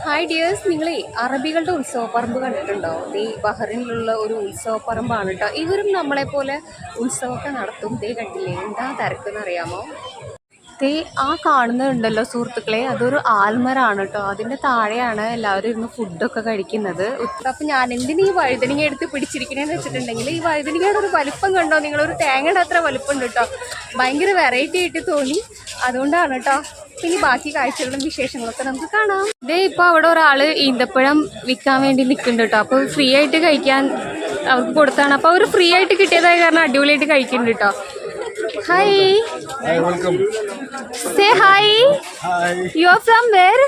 Hi dears, നിങ്ങളെ അറബികളുടെ ഉത്സവപ്പറമ്പ് കണ്ടിട്ടുണ്ടോ? ഈ ബഹ്റിനിലുള്ള ഒരു ഉത്സവപ്പറമ്പാണ് കേട്ടോ. ഇവരും നമ്മളെ പോലെ ഉത്സവമൊക്കെ നടത്തും. ദേ കണ്ടില്ലേ, എന്താ തിരക്കെന്ന് അറിയാമോ? ദേ ആ കാണുന്നുണ്ടല്ലോ സുഹൃത്തുക്കളെ, അതൊരു ആൽമരാണ് കേട്ടോ. അതിൻ്റെ താഴെയാണ് എല്ലാവരും ഇരുന്ന് ഫുഡൊക്കെ കഴിക്കുന്നത്. അപ്പം ഞാൻ എന്തിനു ഈ വഴുതനങ്ങ എടുത്ത് പിടിച്ചിരിക്കണേന്ന് വെച്ചിട്ടുണ്ടെങ്കിൽ, ഈ വഴുതനങ്ങയുടെ ഒരു വലിപ്പം കണ്ടോ നിങ്ങളൊരു തേങ്ങയുടെ അത്ര വലിപ്പമുണ്ട് കേട്ടോ. ഭയങ്കര വെറൈറ്റി ആയിട്ട് തോന്നി, അതുകൊണ്ടാണ് കേട്ടോ. ഇനി ബാക്കി കാഴ്ചകളും വിശേഷങ്ങളൊക്കെ നമുക്ക് കാണാം. ഇതേ ഇപ്പോൾ അവിടെ ഒരാള് ഈന്തപ്പഴം വിൽക്കാൻ വേണ്ടി നിൽക്കുന്നുണ്ട് കേട്ടോ. അപ്പോൾ ഫ്രീ ആയിട്ട് കഴിക്കാൻ അവർക്ക് കൊടുത്താണ്. അപ്പോൾ അവർ ഫ്രീ ആയിട്ട് കിട്ടിയതായ കാരണം അടിപൊളിയായിട്ട് കഴിക്കുന്നുണ്ട് കേട്ടോ. Hi. Hi, welcome. Say hi. Hi. You are from where?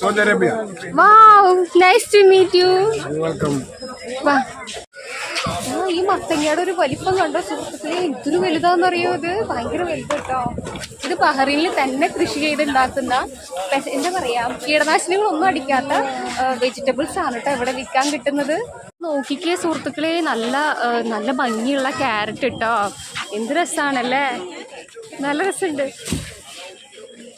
Saudi Arabia. Wow, nice to meet you. You're welcome. വാ. ഈ മത്തങ്ങയുടെ ഒരു വലിപ്പം കണ്ടോ സുഹൃത്തുക്കളെ, എന്തൊരു വലുതാന്നറിയോ? ഇത് ഭയങ്കര വലുത് കേട്ടോ. ഇത് ബഹ്റിനിൽ തന്നെ കൃഷി ചെയ്തുണ്ടാക്കുന്ന എന്താ പറയാ, കീടനാശിനികളൊന്നും അടിക്കാത്ത വെജിറ്റബിൾസ് ആണ് കേട്ടോ ഇവിടെ വിൽക്കാൻ കിട്ടുന്നത്. നോക്കിക്കേ സുഹൃത്തുക്കളെ, നല്ല നല്ല ഭംഗിയുള്ള ക്യാരറ്റ് കേട്ടോ. എന്ത് രസമാണല്ലേ, നല്ല രസമുണ്ട്.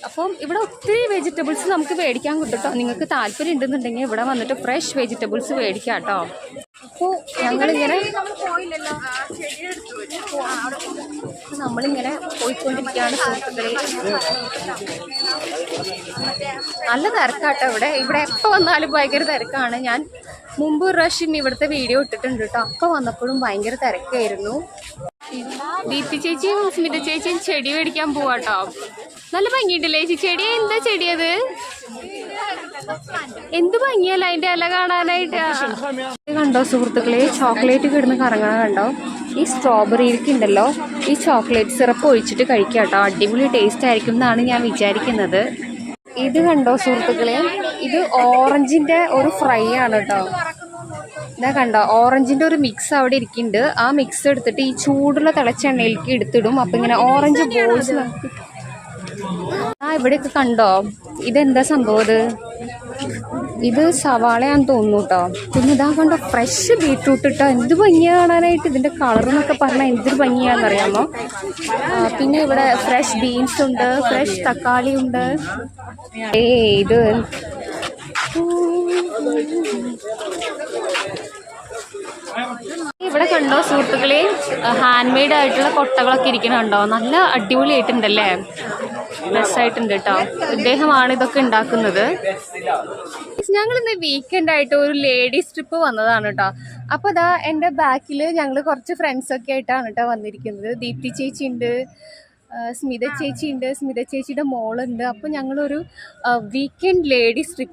അപ്പം ഇവിടെ ഒത്തിരി വെജിറ്റബിൾസ് നമുക്ക് മേടിക്കാൻ കിട്ടും കേട്ടോ. നിങ്ങൾക്ക് താല്പര്യം ഉണ്ടെന്നുണ്ടെങ്കിൽ ഇവിടെ വന്നിട്ട് ഫ്രഷ് വെജിറ്റബിൾസ് മേടിക്കാം കേട്ടോ. അപ്പോൾ നമ്മളിങ്ങനെ പോയിക്കൊണ്ടിരിക്കുകയാണ് സുഹൃത്തുക്കളെ. നല്ല തിരക്കാട്ടോ ഇവിടെ. ഇവിടെ എപ്പോൾ വന്നാലും ഭയങ്കര തിരക്കാണ്. ഞാൻ മുമ്പ് ഒരു പ്രാവശ്യം ഇവിടുത്തെ വീഡിയോ ഇട്ടിട്ടുണ്ട് കേട്ടോ. അപ്പോൾ വന്നപ്പോഴും ഭയങ്കര തിരക്കായിരുന്നു. ദീപ്തി ചേച്ചിയും സ്മിത ചേച്ചിയും ചെടി മേടിക്കാൻ പോവാട്ടോ. നല്ല ഭംഗിയുണ്ടല്ലേ ചേച്ചി ചെടി? എന്താ ചെടിയത്? എന്ത് ഭംഗിയല്ല അതിന്റെ ഇല കാണാനായിട്ട്. കണ്ടോ സുഹൃത്തുക്കളെ, ചോക്ലേറ്റ് കിടന്ന് കറങ്ങണ കണ്ടോ? ഈ സ്ട്രോബെറിയിലേക്ക് ഉണ്ടല്ലോ ഈ ചോക്ലേറ്റ് സിറപ്പ് ഒഴിച്ചിട്ട് കഴിക്കാം കേട്ടോ. അടിപൊളി ടേസ്റ്റ് ആയിരിക്കും എന്നാണ് ഞാൻ വിചാരിക്കുന്നത്. ഇത് കണ്ടോ സുഹൃത്തുക്കളെ, ഇത് ഓറഞ്ചിന്റെ ഒരു ഫ്രൈ ആണ് കേട്ടോ. ഇതാ കണ്ടോ, ഓറഞ്ചിന്റെ ഒരു മിക്സ് അവിടെ ഇരിക്കുന്നുണ്ട്. ആ മിക്സ് എടുത്തിട്ട് ഈ ചൂടുള്ള തിളച്ച എണ്ണയിലേക്ക് എടുത്തിടും. അപ്പൊ ഇങ്ങനെ ഓറഞ്ച് ബോൾസ്. ഇവിടെയൊക്കെ കണ്ടോ, ഇതെന്താ സംഭവം? ഇത് സവാളയാന്ന് തോന്നുന്നു കേട്ടോ. പിന്നെ ഇതാ കണ്ടോ, ഫ്രഷ് ബീട്രൂട്ട് ഇട്ടോ. എന്ത് ഭംഗിയാ കാണാനായിട്ട്. ഇതിന്റെ കളർ എന്നൊക്കെ പറഞ്ഞാൽ എന്തൊരു ഭംഗിയാന്നറിയാമോ? പിന്നെ ഇവിടെ ഫ്രഷ് ബീൻസ് ഉണ്ട്, ഫ്രഷ് തക്കാളി ഉണ്ട്. ഇത് ഇവിടെ കണ്ടോ സുഹൃത്തുക്കളെ, ഹാൻഡ് മെയ്ഡ് ആയിട്ടുള്ള കൊട്ടകളൊക്കെ ഇരിക്കണുണ്ടോ. നല്ല അടിപൊളിയായിട്ടുണ്ടല്ലേ, രസമായിട്ടുണ്ട് കേട്ടോ. ഇദ്ദേഹമാണ് ഇതൊക്കെ ഉണ്ടാക്കുന്നത്. ഞങ്ങൾ ഇന്ന് വീക്കെൻഡ് ആയിട്ട് ഒരു ലേഡീസ് ട്രിപ്പ് വന്നതാണ് കേട്ടോ. അപ്പോൾ അതാ എൻ്റെ ബാക്കിൽ ഞങ്ങൾ കുറച്ച് ഫ്രണ്ട്സൊക്കെ ആയിട്ടാണ് കേട്ടോ വന്നിരിക്കുന്നത്. ദീപ്തി ചേച്ചി ഉണ്ട്, സ്മിത ചേച്ചി ഉണ്ട്, സ്മിത ചേച്ചിയുടെ മോളുണ്ട്. അപ്പോൾ ഞങ്ങളൊരു വീക്കെൻഡ് ലേഡീസ് ട്രിപ്പ്